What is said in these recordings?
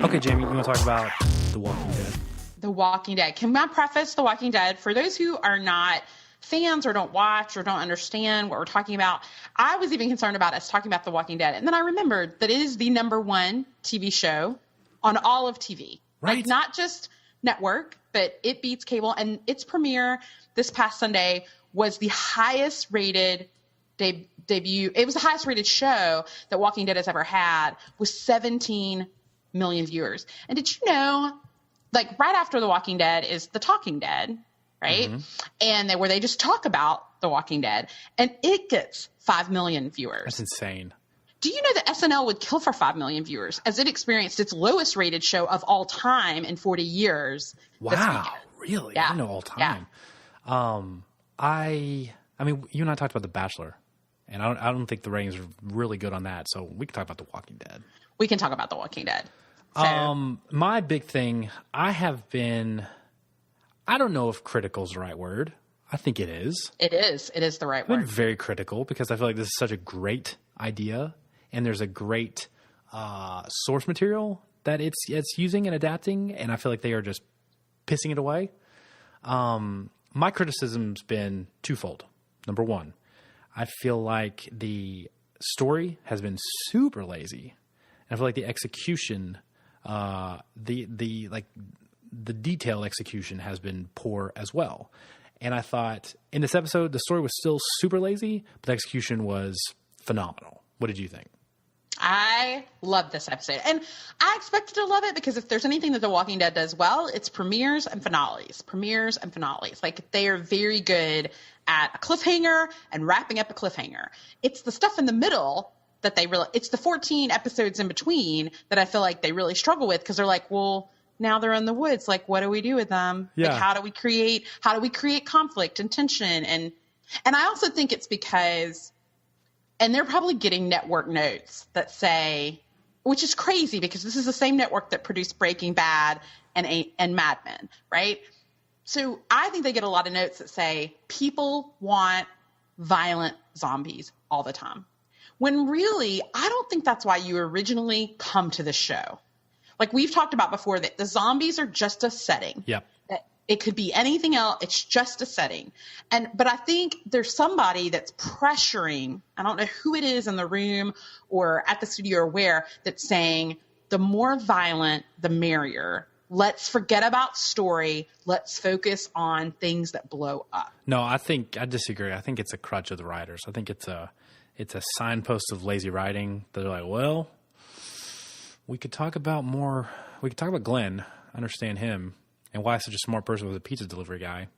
Okay, Jamie, you want to talk about The Walking Dead? The Walking Dead. Can I preface The Walking Dead? For those who are not fans or don't watch or don't understand what we're talking about, I was even concerned about us talking about The Walking Dead. And then I remembered that it is the #1 TV show on all of TV. Right. Like, not just network, but it beats cable. And its premiere this past Sunday was the highest rated debut. It was the highest rated show that Walking Dead has ever had, with 17 million viewers. And did you know, like, right after The Walking Dead is The Talking Dead, right? Mm-hmm. And where they just talk about The Walking Dead, and it gets 5 million viewers. That's insane. Do you know that SNL would kill for 5 million viewers, as it experienced its lowest rated show of all time in 40 years? Wow, really? Yeah. I didn't know all time. Yeah. I mean, you and I talked about The Bachelor, and I don't think the ratings are really good on that. So we can talk about The Walking Dead. We can talk about The Walking Dead. So. My big thing, I don't know if critical is the right word. I think it is. It is. It is the right word. I'm very critical because I feel like this is such a great idea, and there's a great source material that it's using and adapting, and I feel like they are just pissing it away. My criticism's been twofold. Number one, I feel like the story has been super lazy, and I feel like the execution, the detailed execution has been poor as well. And I thought in this episode, the story was still super lazy, but the execution was phenomenal. What did you think? I love this episode. And I expected to love it because if there's anything that The Walking Dead does well, it's premieres and finales. Premieres and finales. Like, they are very good at a cliffhanger and wrapping up a cliffhanger. It's the stuff in the middle that it's the 14 episodes in between that I feel like they really struggle with, because they're like, well, now they're in the woods. Like, what do we do with them? Yeah. Like, how do we create conflict and tension? And I also think it's because, and they're probably getting network notes that say, which is crazy because this is the same network that produced Breaking Bad and Mad Men, right? So I think they get a lot of notes that say people want violent zombies all the time. When really, I don't think that's why you originally come to the show. Like we've talked about before, that the zombies are just a setting. Yep. It could be anything else. It's just a setting. But I think there's somebody that's pressuring, I don't know who it is in the room or at the studio or where, that's saying the more violent, the merrier. Let's forget about story. Let's focus on things that blow up. No, I disagree. I think it's a crutch of the writers. I think it's a signpost of lazy writing. They're like, well, we could talk about Glenn, understand him, and why such a smart person was a pizza delivery guy.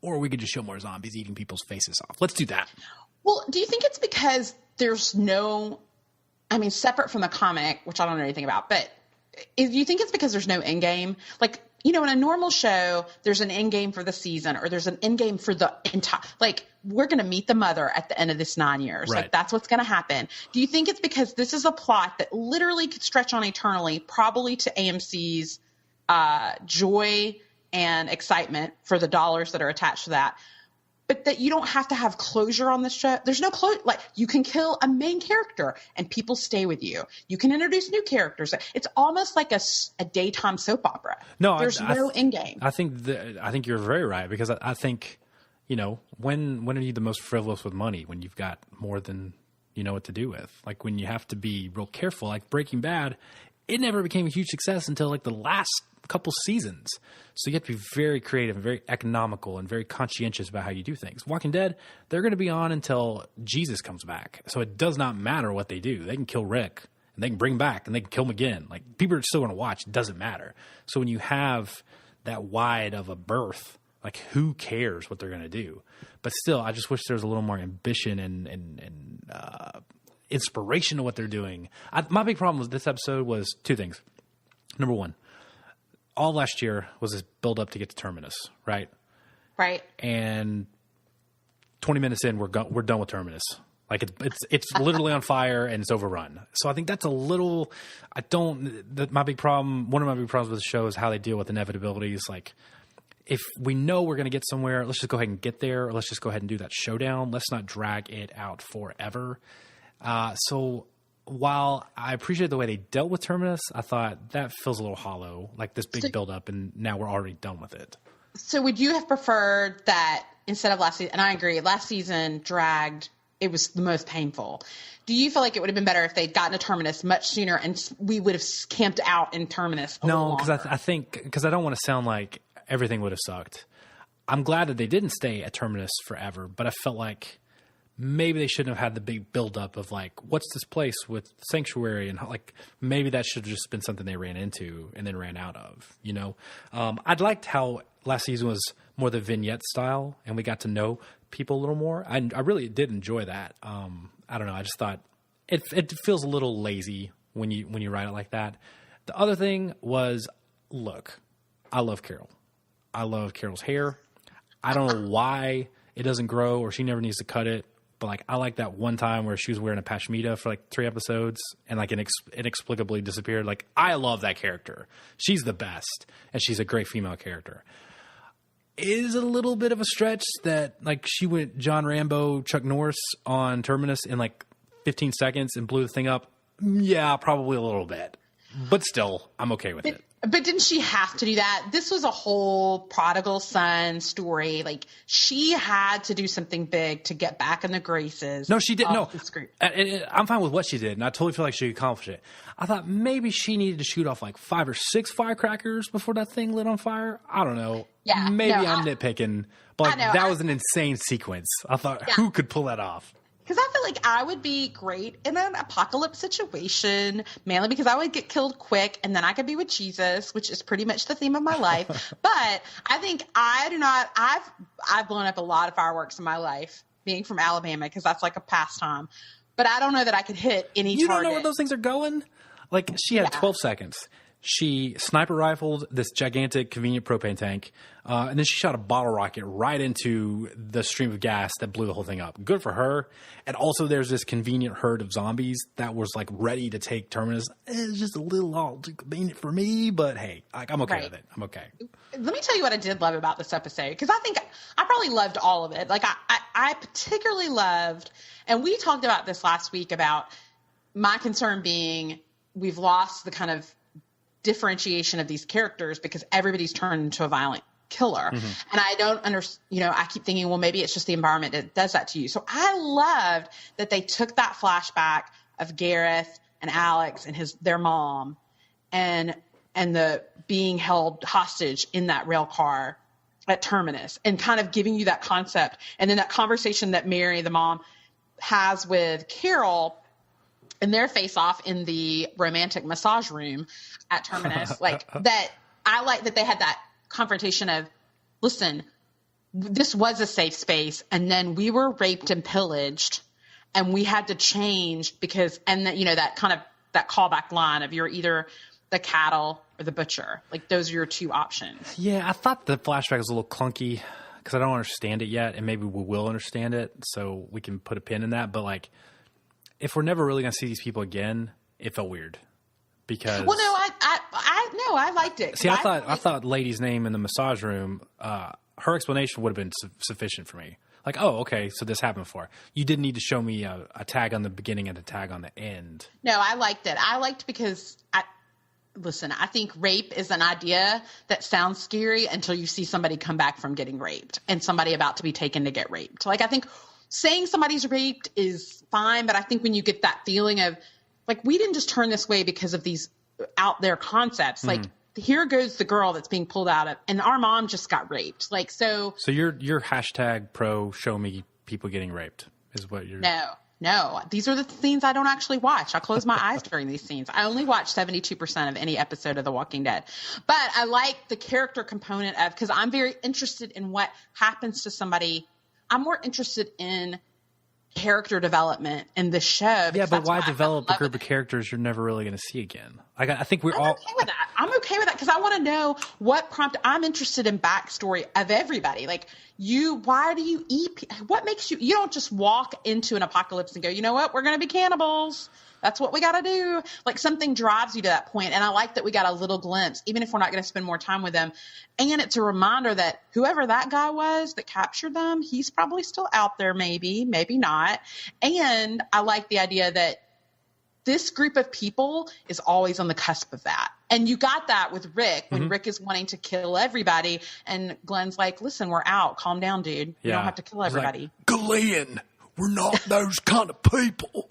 Or we could just show more zombies eating people's faces off. Let's do that. Well, do you think it's because there's separate from the comic, which I don't know anything about, but do you think it's because there's no end game? Like, in a normal show, there's an end game for the season, or there's an end game for the entire, like, we're going to meet the mother at the end of this 9 years. Right. Like, that's what's going to happen. Do you think it's because this is a plot that literally could stretch on eternally, probably to AMC's joy and excitement for the dollars that are attached to that, but that you don't have to have closure on this show? There's no closure. Like, you can kill a main character and people stay with you. You can introduce new characters. It's almost like a daytime soap opera. No, there's no end game. I think you're very right, because I think, when are you the most frivolous with money? When you've got more than you know what to do with. Like, when you have to be real careful, like Breaking Bad, it never became a huge success until like the last couple seasons. So you have to be very creative and very economical and very conscientious about how you do things. Walking Dead, they're going to be on until Jesus comes back. So it does not matter what they do. They can kill Rick and they can bring him back and they can kill him again. Like, people are still going to watch. It doesn't matter. So when you have that wide of a berth, like, who cares what they're going to do? But still, I just wish there was a little more ambition and inspiration to what they're doing. My big problem with this episode was two things. Number one, all last year was this build up to get to Terminus, right? Right. And 20 minutes in, we're done with Terminus. Like, it's literally on fire and it's overrun. So I think that's a little. My big problem. One of my big problems with the show is how they deal with inevitabilities. Like, if we know we're going to get somewhere, let's just go ahead and get there. Or let's just go ahead and do that showdown. Let's not drag it out forever. So while I appreciate the way they dealt with Terminus, I thought that feels a little hollow, like this big build-up, and now we're already done with it. So would you have preferred that instead of last season, and I agree, last season dragged, it was the most painful. Do you feel like it would have been better if they'd gotten to Terminus much sooner and we would have camped out in Terminus a little longer? No, because I don't want to sound like everything would have sucked. I'm glad that they didn't stay at Terminus forever, but I felt like maybe they shouldn't have had the big buildup of like, what's this place with Sanctuary? And like, maybe that should have just been something they ran into and then ran out of, you know? I'd liked how last season was more the vignette style and we got to know people a little more. I really did enjoy that. I don't know. I just thought it feels a little lazy when you write it like that. The other thing was, look, I love Carol. I love Carol's hair. I don't know why it doesn't grow or she never needs to cut it. But like, I like that one time where she was wearing a pashmita for like 3 episodes and like inexplicably disappeared. Like, I love that character. She's the best. And she's a great female character. Is a little bit of a stretch that like she went John Rambo, Chuck Norris on Terminus in like 15 seconds and blew the thing up. Yeah, probably a little bit. But still, I'm okay with it. But didn't she have to do that? This was a whole prodigal son story. Like, she had to do something big to get back in the graces. No, she didn't. No, I'm fine with what she did, and I totally feel like she accomplished it. I thought maybe she needed to shoot off like 5 or 6 firecrackers before that thing lit on fire. I don't know. Yeah, maybe I'm nitpicking, but like, that was an insane sequence. I thought, who could pull that off? Because I feel like I would be great in an apocalypse situation, mainly because I would get killed quick and then I could be with Jesus, which is pretty much the theme of my life. But I think I've blown up a lot of fireworks in my life, being from Alabama, because that's like a pastime. But I don't know that I could hit any target. You don't know where those things are going? Like, she had 12 seconds. She sniper rifled this gigantic convenient propane tank, and then she shot a bottle rocket right into the stream of gas that blew the whole thing up. Good for her. And also there's this convenient herd of zombies that was like ready to take Terminus. It's just a little all too convenient for me, but hey, I'm okay with it. I'm okay. Let me tell you what I did love about this episode, because I think I probably loved all of it. Like, I particularly loved, and we talked about this last week, about my concern being we've lost the kind of differentiation of these characters because everybody's turned into a violent killer. Mm-hmm. And I don't understand, I keep thinking, well, maybe it's just the environment that does that to you. So I loved that they took that flashback of Gareth and Alex and their mom and the being held hostage in that rail car at Terminus, and kind of giving you that concept. And then that conversation that Mary, the mom, has with Carol and their face off in the romantic massage room at Terminus, like that. I like that they had that confrontation of, listen, this was a safe space, and then we were raped and pillaged, and we had to change because, and that, that kind of that callback line of, you're either the cattle or the butcher. Like, those are your 2 options. Yeah, I thought the flashback was a little clunky because I don't understand it yet, and maybe we will understand it, so we can put a pin in that. But like, if we're never really going to see these people again, it felt weird because. Well, no, I liked it. See, I thought lady's name in the massage room, her explanation would have been sufficient for me. Like, oh, okay, so this happened before. You didn't need to show me a tag on the beginning and a tag on the end. No, I liked it. I liked because I think rape is an idea that sounds scary until you see somebody come back from getting raped and somebody about to be taken to get raped. Like, I think saying somebody's raped is fine, but I think when you get that feeling of, like, we didn't just turn this way because of these out there concepts. Like, here goes the girl that's being pulled out of, and our mom just got raped. Like, so you're hashtag pro show me people getting raped is what you're. No, these are the scenes I don't actually watch. I close my eyes during these scenes. I only watch 72% of any episode of The Walking Dead. But I like the character component of, because I'm very interested in what happens to somebody. I'm more interested in character development in the show. Yeah, but why develop a group of characters you're never really going to see again? I think we're all okay with that. I'm okay with that because I want to know what prompted. I'm interested in backstory of everybody. Like, why do you eat? What makes you? You don't just walk into an apocalypse and go, you know what? We're going to be cannibals. That's what we got to do. Like, something drives you to that point. And I like that we got a little glimpse, even if we're not going to spend more time with them. And it's a reminder that whoever that guy was that captured them, he's probably still out there, maybe not. And I like the idea that this group of people is always on the cusp of that. And you got that with Rick when Rick is wanting to kill everybody. And Glenn's like, listen, we're out. Calm down, dude. You don't have to kill everybody. Like, Glenn, we're not those kind of people.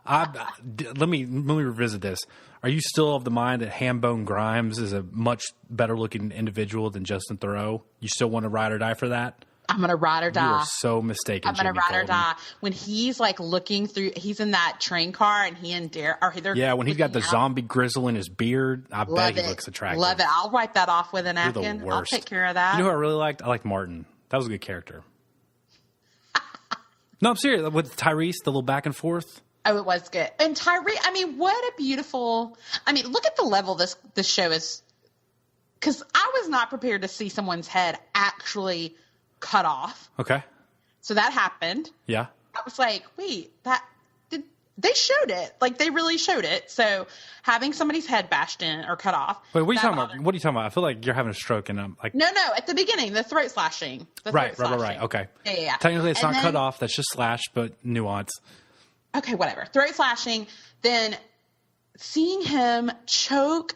Let me revisit this. Are you still of the mind that Hambone Grimes is a much better looking individual than Justin Theroux? You still want to ride or die for that? I'm going to ride or die. You are so mistaken. I'm going to ride or die. When he's like looking through, he's in that train car and he and Derek are there. Yeah, when he's got the zombie grizzle in his beard, I bet he looks attractive. Love it. I'll wipe that off with a napkin. You're the worst. I'll take care of that. You know who I really liked? I liked Martin. That was a good character. No, I'm serious. With Tyrese, the little back and forth. Oh, it was good. And Tyrese, I mean, what a beautiful, I mean, look at the level this show is, because I was not prepared to see someone's head actually cut off. Okay. So that happened. Yeah. I was like, wait, they showed it. Like, they really showed it. So having somebody's head bashed in or cut off. Wait, what are you talking about? What are you talking about? I feel like you're having a stroke and I'm like. No, at the beginning, the throat slashing. Right. Okay. Yeah. Technically, it's not cut off. That's just slashed, but nuance. Okay, whatever. Throat slashing. Then seeing him choke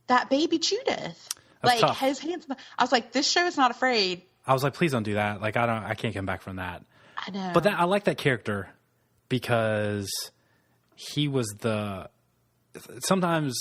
that baby Judith. That's tough. His hands. I was like, this show is not afraid. I was like, please don't do that. Like, I can't come back from that. I know. But I like that character because he was sometimes,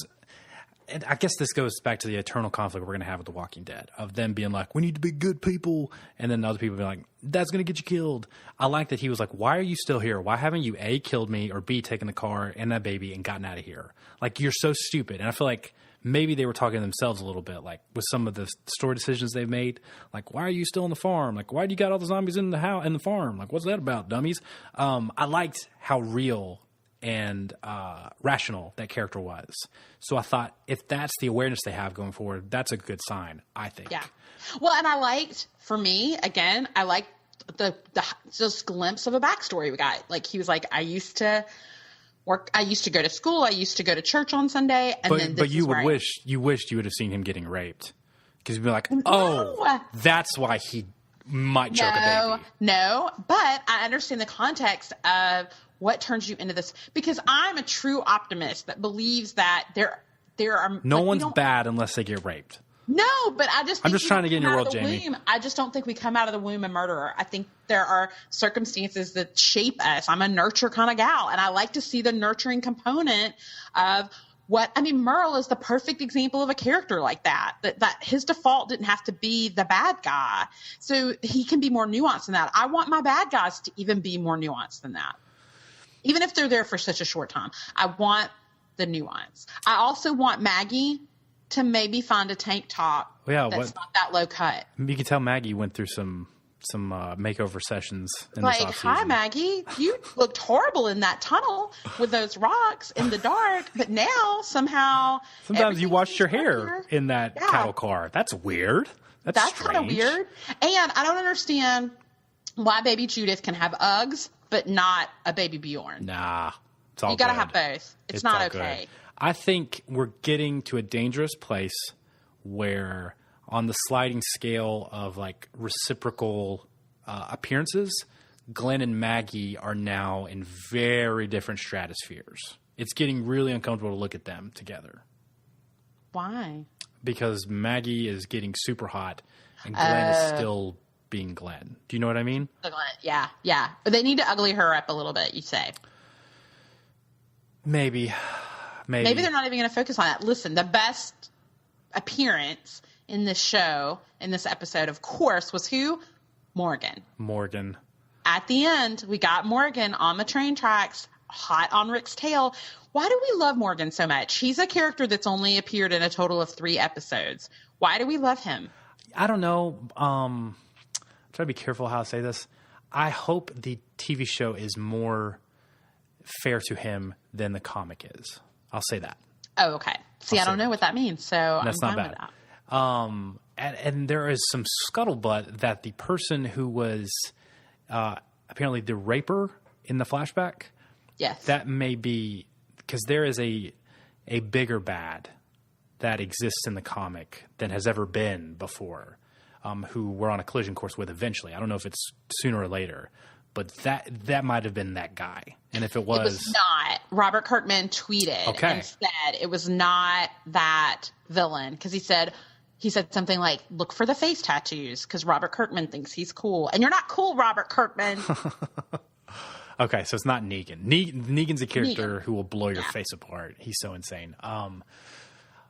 and I guess this goes back to the eternal conflict we're going to have with The Walking Dead of them being like, we need to be good people. And then other people being like, that's going to get you killed. I like that he was like, why are you still here? Why haven't you A, killed me, or B, taken the car and that baby and gotten out of here? Like, you're so stupid. And I feel like maybe they were talking to themselves a little bit, like with some of the story decisions they've made. Like, why are you still on the farm? Like, why do you got all the zombies in the house and the farm? Like, what's that about, dummies? I liked how real and rational that character was. So I thought if that's the awareness they have going forward, that's a good sign, I think. Yeah. Well, and I liked, for me, again, I liked the just glimpse of a backstory we got. Like, he was like, I used to go to school. I used to go to church on Sunday. And but you wished you would have seen him getting raped. Because you'd be like, oh, that's why he might choke a baby. No, but I understand the context of what turns you into this. Because I'm a true optimist that believes that there are... No one's bad unless they get raped. No, but I'm just trying to get in your world, Jamie. I just don't think we come out of the womb a murderer. I think there are circumstances that shape us. I'm a nurture kind of gal, and I like to see the nurturing component of Merle is the perfect example of a character like that. That his default didn't have to be the bad guy. So he can be more nuanced than that. I want my bad guys to even be more nuanced than that. Even if they're there for such a short time. I want the nuance. I also want Maggie to maybe find a tank top that's not that low cut. You can tell Maggie went through some makeover sessions in this off-season. Hi, Maggie. You looked horrible in that tunnel with those rocks in the dark, but now somehow... Sometimes you washed your hair in that cattle car. That's weird. That's kind of weird. And I don't understand why baby Judith can have Uggs, but not a baby Bjorn. Nah. It's all you got to have both. It's not okay. Good. I think we're getting to a dangerous place where on the sliding scale of like reciprocal appearances, Glenn and Maggie are now in very different stratospheres. It's getting really uncomfortable to look at them together. Why? Because Maggie is getting super hot and Glenn is still being Glenn. Do you know what I mean? Yeah. But they need to ugly her up a little bit, you say. Maybe they're not even going to focus on that. Listen, the best appearance in this show, in this episode, of course, was who? Morgan. At the end, we got Morgan on the train tracks, hot on Rick's tail. Why do we love Morgan so much? He's a character that's only appeared in a total of 3 episodes. Why do we love him? I don't know. I'm trying to be careful how I say this. I hope the TV show is more fair to him than the comic is. I'll say that. Oh, okay. See, I don't know what that means, so that's I'm not fine bad. with that. And there is some scuttlebutt that the person who was apparently the raper in the flashback, yes, that may be because there is a bigger bad that exists in the comic than has ever been before, who we're on a collision course with eventually. I don't know if it's sooner or later, but that might have been that guy. And if it was not. Robert Kirkman tweeted and said it was not that villain, because he said something like, look for the face tattoos because Robert Kirkman thinks he's cool. And you're not cool, Robert Kirkman. Okay, so it's not Negan. Negan's a character who will blow your face apart. He's so insane.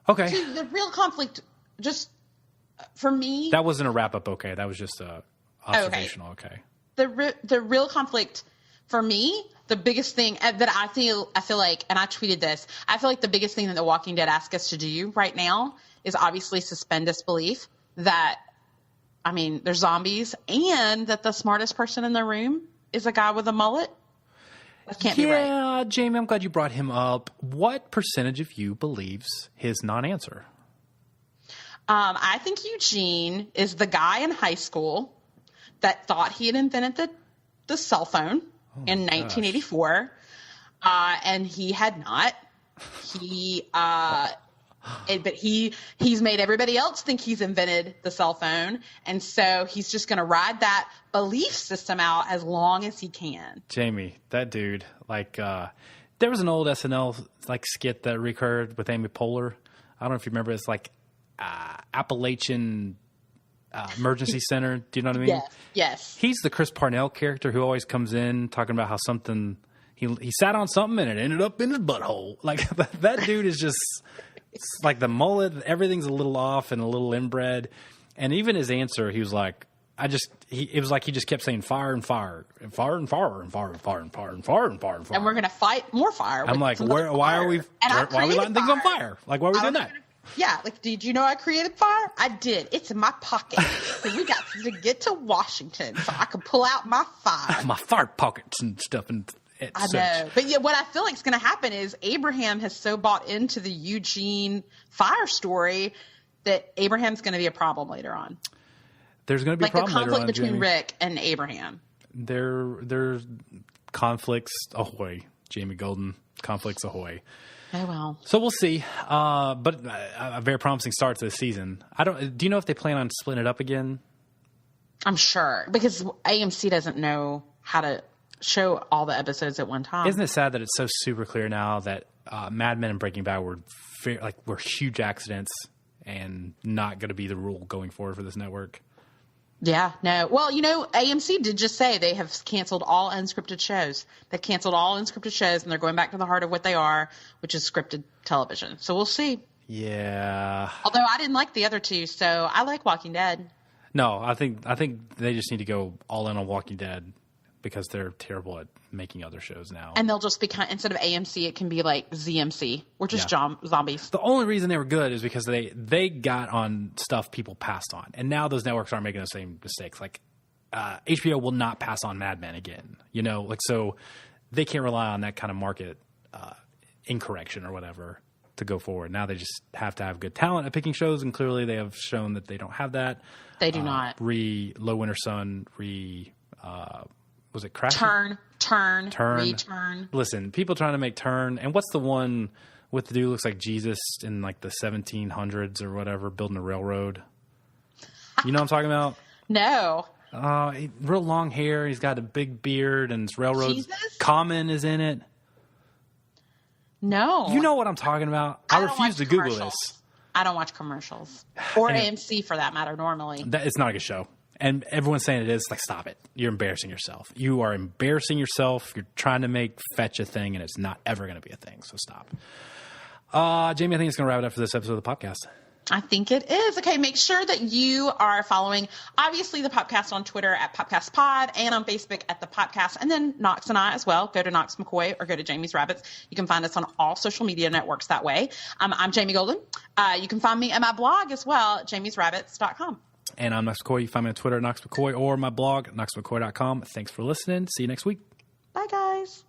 Okay. See, the real conflict, just for me... That wasn't a wrap-up, okay. That was just observational, okay. The real conflict for me, the biggest thing that I feel like, and I tweeted this, I feel like the biggest thing that The Walking Dead asks us to do right now is obviously suspend disbelief that, I mean, there's zombies and that the smartest person in the room is a guy with a mullet. That can't be right. Yeah, Jamie, I'm glad you brought him up. What percentage of you believes his non-answer? I think Eugene is the guy in high school that thought he had invented the cell phone in 1984, and he had not. But he's made everybody else think he's invented the cell phone, and so he's just going to ride that belief system out as long as he can. Jamie, that dude, like, there was an old SNL like skit that recurred with Amy Poehler. I don't know if you remember. It's like Appalachian Emergency Center. Do you know what I mean? Yes. He's the Chris Parnell character who always comes in talking about how something he sat on something and it ended up in his butthole. Like that dude is just like the mullet. Everything's a little off and a little inbred. And even his answer, he was like, it was like he just kept saying fire and fire and fire and fire and fire and fire and fire and fire and fire and fire. And we're gonna fight more fire. I'm like, why are we lighting things on fire? Like, why are we doing that? Yeah, like, did you know I created fire? I did. It's in my pocket. We got to get to Washington so I can pull out my fire. My fire pockets and stuff. And I know. But yeah, what I feel like is going to happen is Abraham has so bought into the Eugene fire story that Abraham's going to be a problem later on. There's going to be a problem later on, like the conflict between Jamie. Rick and Abraham. There's conflicts ahoy, Jamie Golden. Conflicts ahoy. Oh, well. So we'll see. But a very promising start to the season. Do you know if they plan on splitting it up again? I'm sure, because AMC doesn't know how to show all the episodes at one time. Isn't it sad that it's so super clear now that Mad Men and Breaking Bad were huge accidents and not going to be the rule going forward for this network? Yeah, no. Well, AMC did just say they have canceled all unscripted shows. They canceled all unscripted shows, and they're going back to the heart of what they are, which is scripted television. So we'll see. Yeah. Although I didn't like the other two, so I like Walking Dead. No, I think they just need to go all in on Walking Dead because they're terrible at making other shows now. And they'll just be instead of AMC, it can be like ZMC, or just zombies. The only reason they were good is because they got on stuff people passed on. And now those networks aren't making the same mistakes. Like HBO will not pass on Mad Men again. So they can't rely on that kind of market incorrection or whatever to go forward. Now they just have to have good talent at picking shows, and clearly they have shown that they don't have that. They do not. Low Winter Sun, was it Crash? Turn. Return. Listen, people trying to make Turn. And what's the one with the dude who looks like Jesus in like the 1700s or whatever, building a railroad? You know what I'm talking about? No. Real long hair. He's got a big beard and his railroad. Jesus? Common is in it. No. You know what I'm talking about? I refuse to Google this. I don't watch commercials. Or AMC for that matter, normally. It's not a good show. And everyone's saying it is. Like, stop it. You're embarrassing yourself. You are embarrassing yourself. You're trying to make fetch a thing, and it's not ever going to be a thing. So stop. Jamie, I think it's going to wrap it up for this episode of the podcast. I think it is. Okay, make sure that you are following, obviously, the Popcast on Twitter at PopcastPod and on Facebook at the Popcast, and then Knox and I as well. Go to Knox McCoy or go to Jamie's Rabbits. You can find us on all social media networks that way. I'm Jamie Golden. You can find me at my blog as well at jamiesrabbits.com. And I'm Knox McCoy. You find me on Twitter at Knox McCoy or my blog, knoxmccoy.com. Thanks for listening. See you next week. Bye, guys.